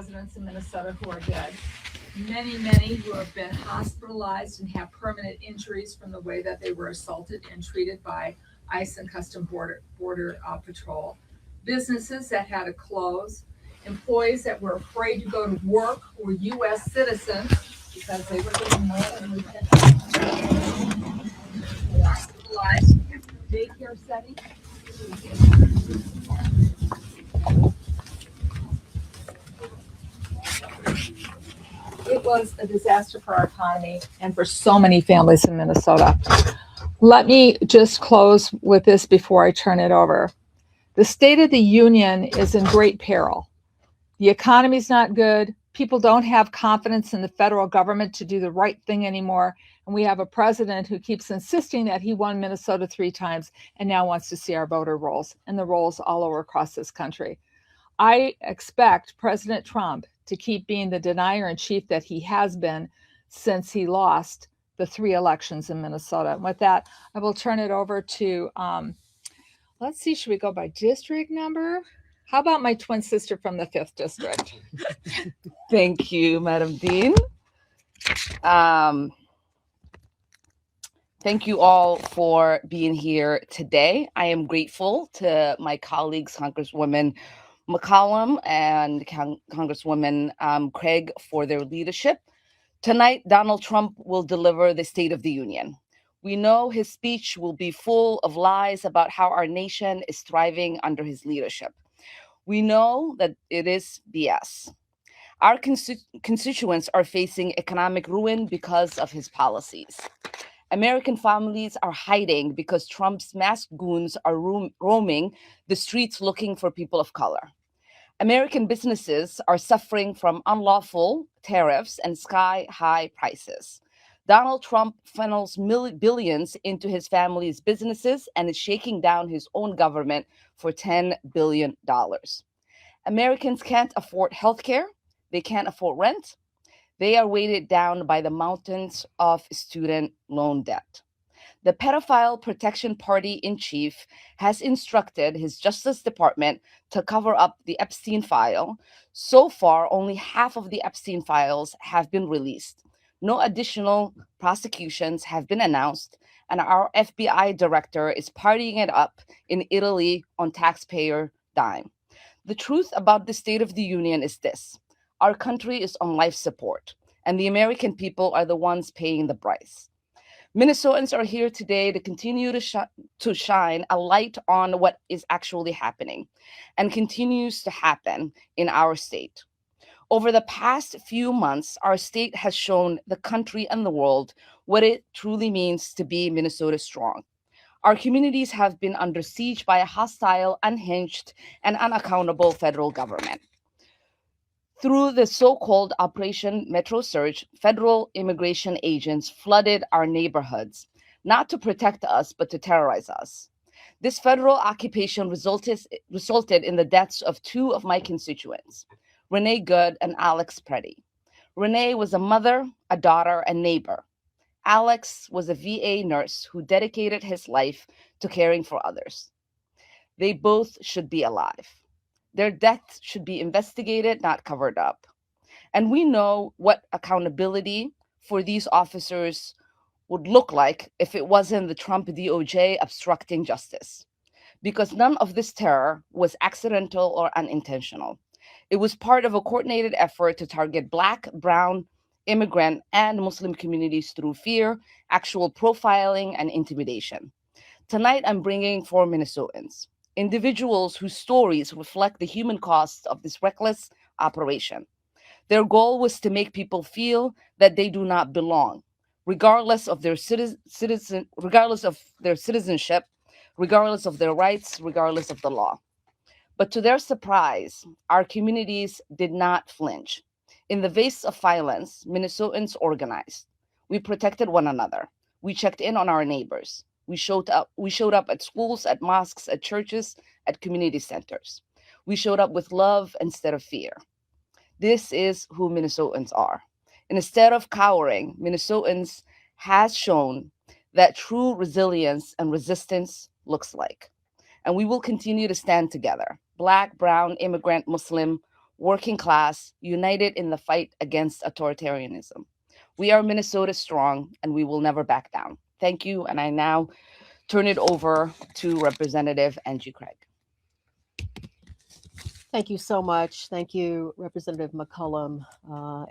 residents in Minnesota who are dead. Many who have been hospitalized and have permanent injuries from the way that they were assaulted and treated by ICE and Custom Border Patrol. Businesses that had to close. Employees that were afraid to go to work who were U.S. citizens because they were getting more than we had. Hospitalized daycare setting. It was a disaster for our economy and for so many families in Minnesota. Let me just close with this before I turn it over. The State of the Union is in great peril. The economy's not good. People don't have confidence in the federal government to do the right thing anymore. And we have a president who keeps insisting that he won Minnesota 3 times and now wants to see our voter rolls and the rolls all over across this country. I expect President Trump to keep being the denier in chief that he has been since he lost the 3 elections in Minnesota. And with that, I will turn it over to, let's see, should we go by district number? How about my twin sister from the 5th district? Thank you, Madam Dean. Thank you all for being here today. I am grateful to my colleagues, Congresswoman McCollum and Congresswoman Craig, for their leadership. Tonight, Donald Trump will deliver the State of the Union. We know his speech will be full of lies about how our nation is thriving under his leadership. We know that it is BS. Our constituents are facing economic ruin because of his policies. American families are hiding because Trump's masked goons are roaming the streets looking for people of color. American businesses are suffering from unlawful tariffs and sky-high prices. Donald Trump funnels billions into his family's businesses and is shaking down his own government for $10 billion. Americans can't afford healthcare. They can't afford rent. They are weighted down by the mountains of student loan debt. The pedophile protection party in chief has instructed his Justice Department to cover up the Epstein file. So far, only half of the Epstein files have been released. No additional prosecutions have been announced, and our FBI director is partying it up in Italy on taxpayer dime. The truth about the State of the Union is this: our country is on life support, and the American people are the ones paying the price. Minnesotans are here today to continue to shine a light on what is actually happening and continues to happen in our state. Over the past few months, our state has shown the country and the world what it truly means to be Minnesota strong. Our communities have been under siege by a hostile, unhinged, and unaccountable federal government. Through the so-called Operation Metro Surge, federal immigration agents flooded our neighborhoods, not to protect us, but to terrorize us. This federal occupation resulted in the deaths of 2 of my constituents, Renee Good and Alex Preddy. Renee was a mother, a daughter, and neighbor. Alex was a VA nurse who dedicated his life to caring for others. They both should be alive. Their deaths should be investigated, not covered up. And we know what accountability for these officers would look like if it wasn't the Trump DOJ obstructing justice. Because none of this terror was accidental or unintentional. It was part of a coordinated effort to target Black, Brown, immigrant, and Muslim communities through fear, actual profiling, and intimidation. Tonight, I'm bringing 4 Minnesotans, individuals whose stories reflect the human cost of this reckless operation. Their goal was to make people feel that they do not belong, regardless of their citizenship, regardless of their rights, regardless of the law. But to their surprise, our communities did not flinch. In the face of violence, Minnesotans organized. We protected one another. We checked in on our neighbors. We showed up at schools, at mosques, at churches, at community centers. We showed up with love instead of fear. This is who Minnesotans are. And instead of cowering, Minnesotans has shown that true resilience and resistance looks like. And we will continue to stand together, Black, Brown, immigrant, Muslim, working class, united in the fight against authoritarianism. We are Minnesota strong, and we will never back down. Thank you, and I now turn it over to Representative Angie Craig. Thank you so much. Thank you, Representative McCollum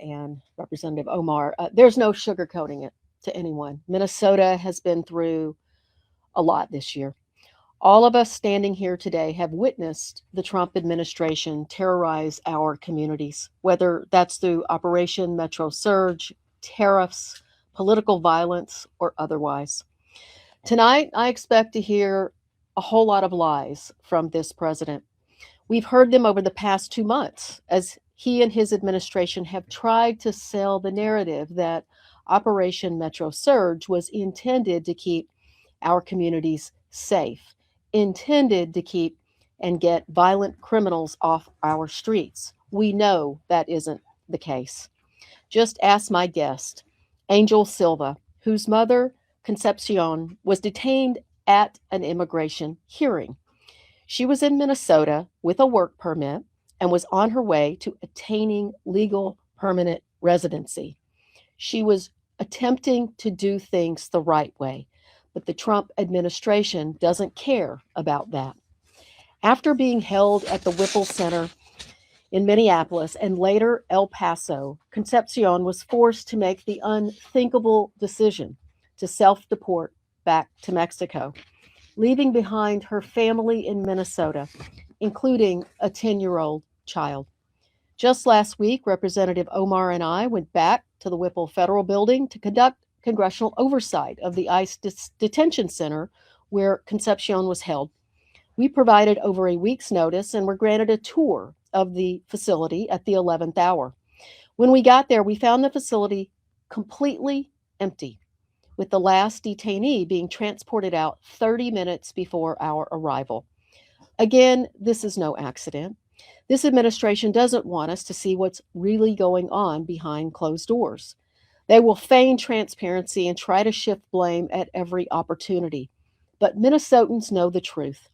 and Representative Omar. There's no sugarcoating it to anyone. Minnesota has been through a lot this year. All of us standing here today have witnessed the Trump administration terrorize our communities, whether that's through Operation Metro Surge, tariffs, political violence, or otherwise. Tonight, I expect to hear a whole lot of lies from this president. We've heard them over the past 2 months as he and his administration have tried to sell the narrative that Operation Metro Surge was intended to keep our communities safe, intended to keep and get violent criminals off our streets. We know that isn't the case. Just ask my guest, Angel Silva, whose mother, Concepcion, was detained at an immigration hearing. She was in Minnesota with a work permit and was on her way to attaining legal permanent residency. She was attempting to do things the right way, but the Trump administration doesn't care about that. After being held at the Whipple Center in Minneapolis and later El Paso, Concepcion was forced to make the unthinkable decision to self-deport back to Mexico, leaving behind her family in Minnesota, including a 10-year-old child. Just last week, Representative Omar and I went back to the Whipple Federal Building to conduct congressional oversight of the ICE detention center where Concepcion was held. We provided over a week's notice and were granted a tour of the facility at the 11th hour. When we got there, we found the facility completely empty, with the last detainee being transported out 30 minutes before our arrival. Again, this is no accident. This administration doesn't want us to see what's really going on behind closed doors. They will feign transparency and try to shift blame at every opportunity. But Minnesotans know the truth.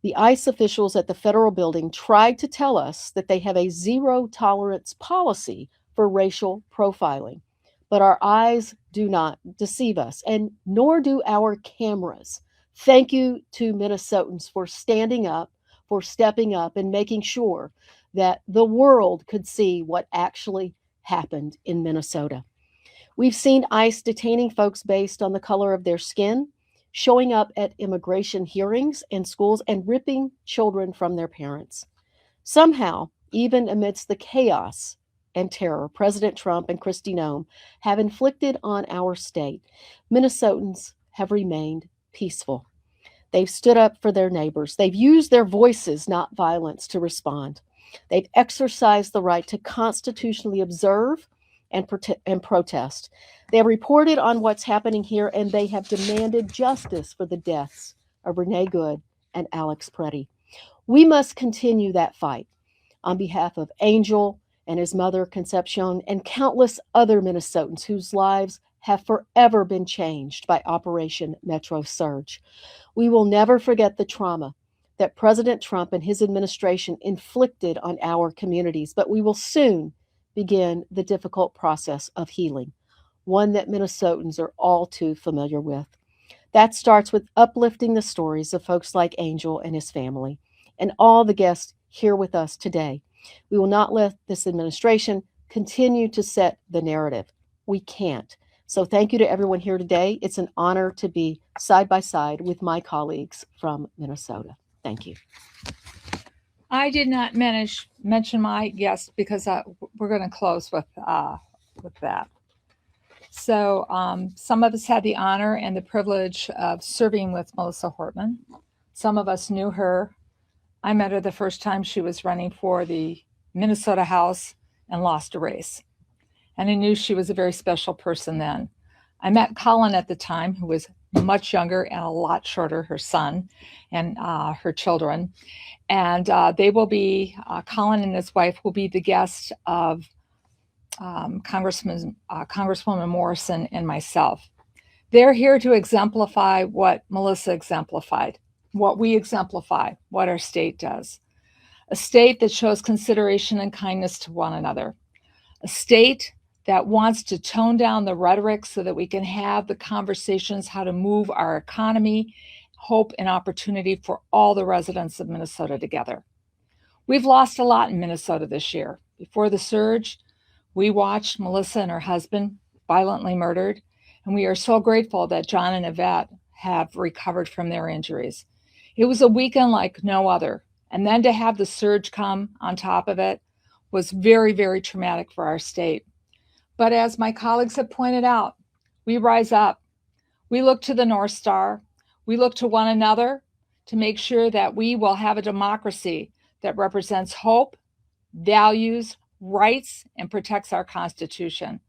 The ICE officials at the federal building tried to tell us that they have a zero-tolerance policy for racial profiling. But our eyes do not deceive us, and nor do our cameras. Thank you to Minnesotans for standing up, for stepping up, and making sure that the world could see what actually happened in Minnesota. We've seen ICE detaining folks based on the color of their skin, showing up at immigration hearings and schools, and ripping children from their parents. Somehow, even amidst the chaos and terror President Trump and Kristi Noem have inflicted on our state, Minnesotans have remained peaceful. They've stood up for their neighbors. They've used their voices, not violence, to respond. They've exercised the right to constitutionally observe and protest. They have reported on what's happening here, and they have demanded justice for the deaths of Renee Good and Alex Preddy. We must continue that fight on behalf of Angel and his mother, Concepcion, and countless other Minnesotans whose lives have forever been changed by Operation Metro Surge. We will never forget the trauma that President Trump and his administration inflicted on our communities, but we will soon begin the difficult process of healing, one that Minnesotans are all too familiar with. That starts with uplifting the stories of folks like Angel and his family, and all the guests here with us today. We will not let this administration continue to set the narrative. We can't. So thank you to everyone here today. It's an honor to be side by side with my colleagues from Minnesota. Thank you. I did not mention my guest because we're going to close with that. So some of us had the honor and the privilege of serving with Melissa Hortman. Some of us knew her. I met her the first time she was running for the Minnesota House and lost a race. And I knew she was a very special person then. I met Colin at the time, who was much younger and a lot shorter, her son and her children. And they will be, Colin and his wife will be the guest of Congresswoman Morrison and myself. They're here to exemplify what Melissa exemplified, what we exemplify, what our state does. a state that shows consideration and kindness to one another, a state that wants to tone down the rhetoric so that we can have the conversations how to move our economy, hope, and opportunity for all the residents of Minnesota together. We've lost a lot in Minnesota this year. Before the surge, we watched Melissa and her husband violently murdered, and we are so grateful that John and Yvette have recovered from their injuries. It was a weekend like no other, and then to have the surge come on top of it was very, very traumatic for our state. But as my colleagues have pointed out, we rise up. We look to the North Star. We look to one another to make sure that we will have a democracy that represents hope, values, rights, and protects our Constitution.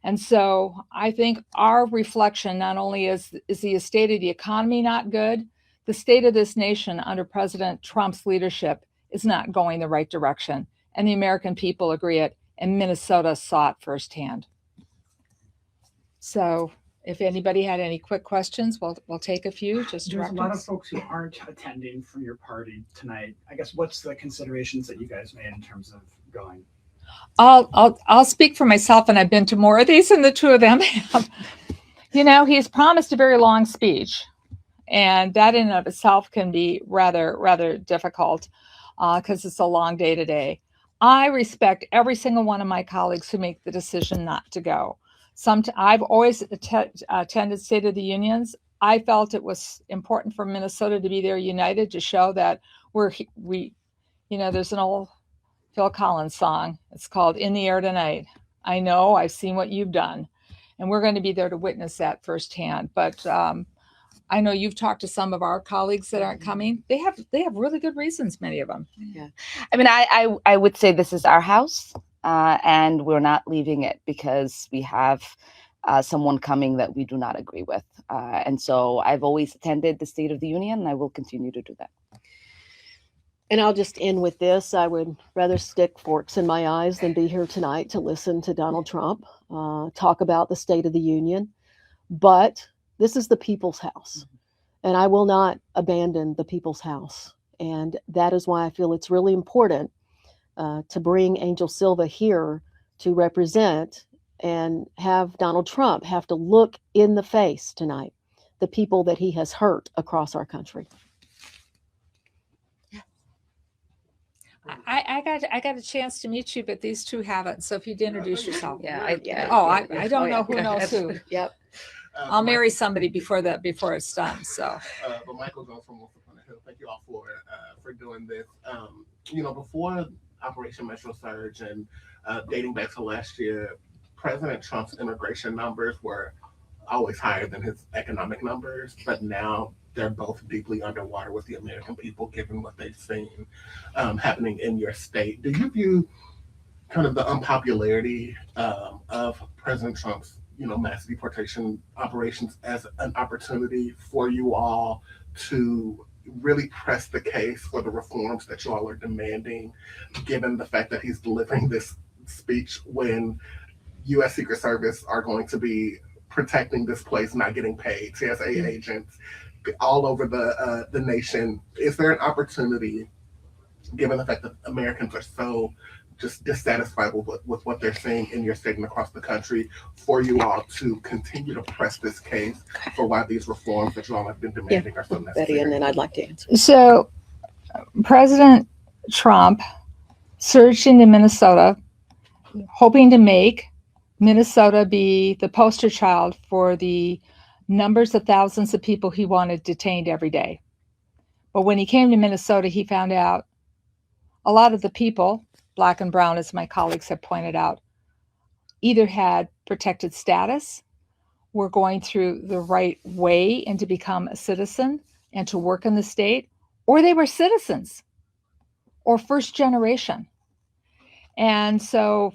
And so I think our reflection not only is the state of the economy not good, the state of this nation under President Trump's leadership is not going the right direction. And the American people agree it, and Minnesota saw it firsthand. So if anybody had any quick questions, we'll take a few. Just There's a lot of direct us. folks who aren't attending for your party tonight. I guess what's the considerations that you guys made in terms of going? I'll speak for myself, and I've been to more of these than the two of them have. He's promised a very long speech, and that in and of itself can be rather difficult because it's a long day today. I respect every single one of my colleagues who make the decision not to go. I've always attended State of the Unions. I felt it was important for Minnesota to be there united to show that there's an old Phil Collins song. It's called In the Air Tonight. I know, I've seen what you've done. And we're going to be there to witness that firsthand. But I know you've talked to some of our colleagues that aren't coming. They have really good reasons, many of them. Yeah. I mean, I would say this is our house, and we're not leaving it because we have someone coming that we do not agree with. And so I've always attended the State of the Union, and I will continue to do that. And I'll just end with this. I would rather stick forks in my eyes than be here tonight to listen to Donald Trump talk about the State of the Union. But this is the people's house, and I will not abandon the people's house. And that is why I feel it's really important to bring Angel Silva here to represent and have Donald Trump have to look in the face tonight the people that he has hurt across our country. I got a chance to meet you, but these two haven't. So if you'd introduce yourself. I don't know who knows who. Yep. I'll marry somebody before it's done. So. But Michael Jones from Wolf Upon the Hill. Thank you all for doing this. Before Operation Metro Surge and dating back to last year, President Trump's immigration numbers were always higher than his economic numbers, but now they're both deeply underwater with the American people, given what they've seen happening in your state. Do you view kind of the unpopularity of President Trump's, mass deportation operations as an opportunity for you all to really press the case for the reforms that you all are demanding, given the fact that he's delivering this speech when U.S. Secret Service are going to be protecting this place, not getting paid, TSA agents all over the nation? Is there an opportunity, given the fact that Americans are so just dissatisfied with what they're seeing in your state and across the country, for you all to continue to press this case for why these reforms that you all have been demanding are so necessary? Betty, and then I'd like to answer. So President Trump surged into Minnesota, hoping to make Minnesota be the poster child for the numbers of thousands of people he wanted detained every day. But when he came to Minnesota, he found out a lot of the people, Black and brown, as my colleagues have pointed out, either had protected status, were going through the right way and to become a citizen and to work in the state, or they were citizens or first generation. And so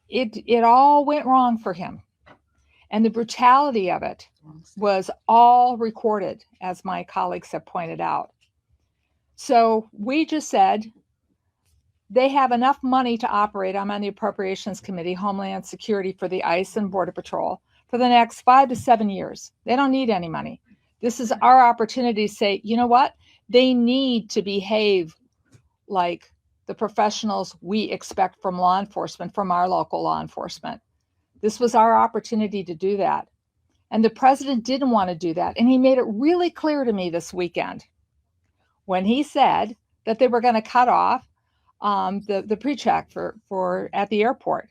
it all went wrong for him. And the brutality of it was all recorded, as my colleagues have pointed out. So we just said, they have enough money to operate. I'm on the Appropriations Committee, Homeland Security for the ICE and Border Patrol for the next 5 to 7 years. They don't need any money. This is our opportunity to say, you know what? They need to behave like the professionals we expect from law enforcement, from our local law enforcement. This was our opportunity to do that. And the president didn't want to do that. And he made it really clear to me this weekend when he said that they were going to cut off the pre-check for at the airport.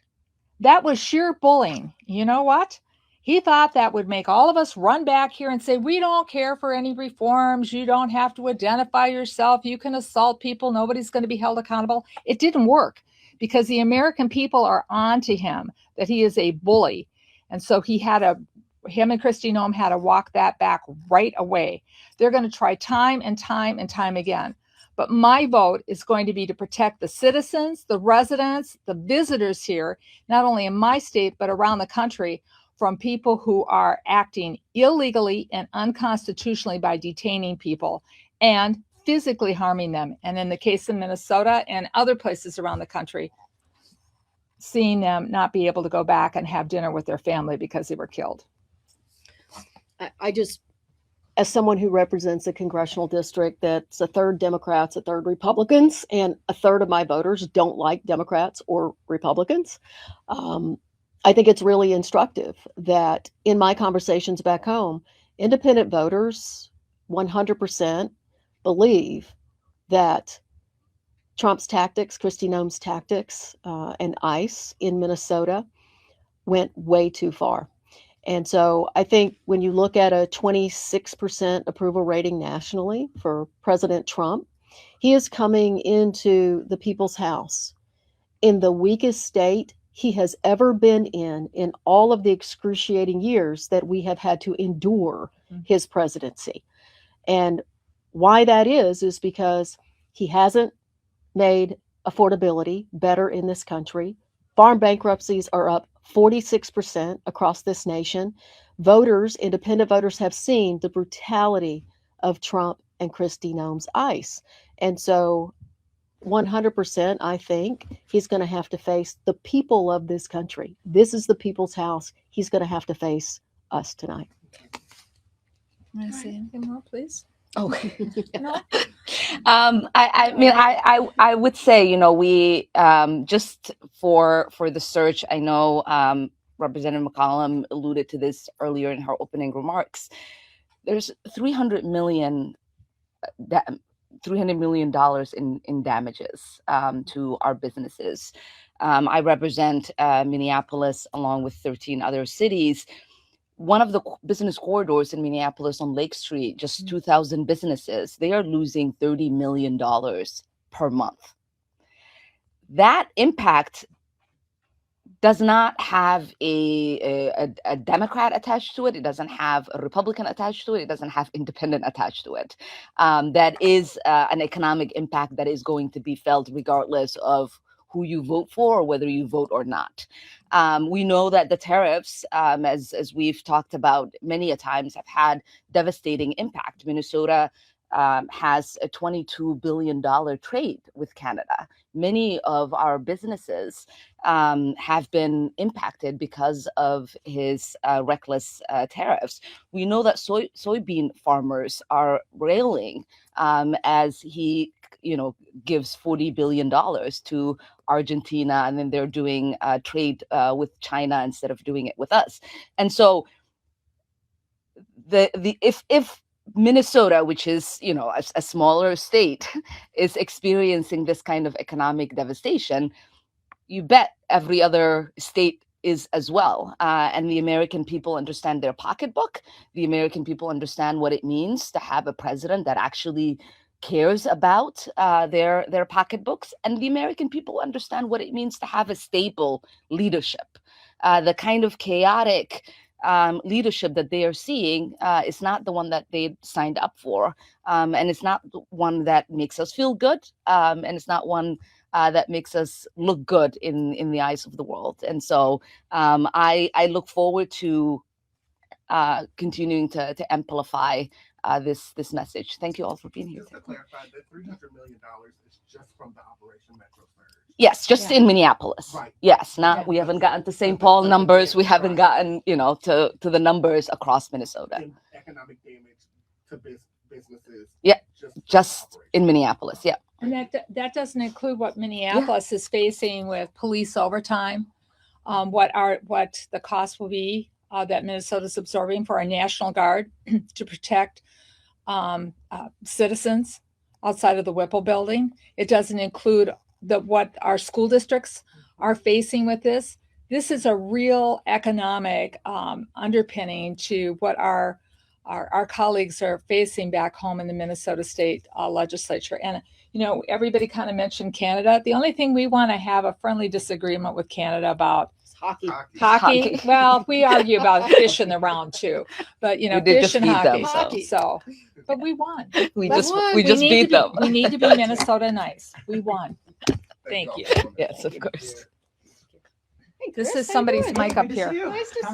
That was sheer bullying. You know what? He thought that would make all of us run back here and say, we don't care for any reforms. You don't have to identify yourself. You can assault people. Nobody's going to be held accountable. It didn't work because the American people are on to him that he is a bully. And so him and Kristi Noem had to walk that back right away. They're going to try time and time and time again. But my vote is going to be to protect the citizens, the residents, the visitors here, not only in my state, but around the country, from people who are acting illegally and unconstitutionally by detaining people and physically harming them. And in the case of Minnesota and other places around the country, seeing them not be able to go back and have dinner with their family because they were killed. I just, as someone who represents a congressional district that's a third Democrats, a third Republicans, and a third of my voters don't like Democrats or Republicans, I think it's really instructive that in my conversations back home, independent voters 100% believe that Trump's tactics, Kristi Noem's tactics, and ICE in Minnesota went way too far. And so I think when you look at a 26% approval rating nationally for President Trump, he is coming into the people's house in the weakest state he has ever been in all of the excruciating years that we have had to endure his presidency. And why that is because he hasn't made affordability better in this country. Farm bankruptcies are up 46% across this nation. Voters, independent voters, have seen the brutality of Trump and Kristi Noem's ICE. And so 100%, I think he's going to have to face the people of this country. This is the people's house. He's going to have to face us tonight. Can I say anything more, please? Oh, No? I would say, we just for the search, I know Representative McCollum alluded to this earlier in her opening remarks. There's $300 million in damages to our businesses. I represent Minneapolis along with 13 other cities. One of the business corridors in Minneapolis on Lake Street, just 2,000 businesses, they are losing $30 million per month. That impact does not have a Democrat attached to it. It doesn't have a Republican attached to it. It doesn't have independent attached to it. That is an economic impact that is going to be felt regardless of who you vote for or whether you vote or not. We know that the tariffs, as we've talked about many a times, have had devastating impact. Minnesota has a $22 billion trade with Canada. Many of our businesses have been impacted because of his reckless tariffs. We know that soybean farmers are railing as he gives $40 billion to Argentina, and then they're doing trade with China instead of doing it with us. And so if Minnesota, which is a smaller state, is experiencing this kind of economic devastation, you bet every other state is as well. And the American people understand their pocketbook. The American people understand what it means to have a president that actually cares about their pocketbooks, and the American people understand what it means to have a stable leadership. The kind of chaotic leadership that they are seeing is not the one that they signed up for, and it's not the one that makes us feel good, and it's not one that makes us look good in the eyes of the world. And so I look forward to continuing to amplify this message. Thank you all for being here. Just to clarify, the $300 million is just from the Operation Metro Surge. Yes, just in Minneapolis. Right. Yes, we haven't gotten to St. Paul numbers. We haven't gotten, to the numbers across Minnesota. And economic damage to businesses. Yeah, just Operation. in Minneapolis. Yeah. And that doesn't include what Minneapolis is facing with police overtime. What the cost will be that Minnesota's absorbing for our National Guard to protect citizens outside of the Whipple building. It doesn't include what our school districts are facing with this. This is a real economic underpinning to what our colleagues are facing back home in the Minnesota State Legislature. And, everybody kind of mentioned Canada. The only thing we want to have a friendly disagreement with Canada about Hockey. hockey. Well, we argue about fish in the round too, but We did fish just and beat hockey. them, So, but we won. We That's just why we just need beat to be, them. We need to be Minnesota nice. We won. Thank you. Yes, of course. This Chris, is how you somebody's doing? mic up Good to see here. you. Nice to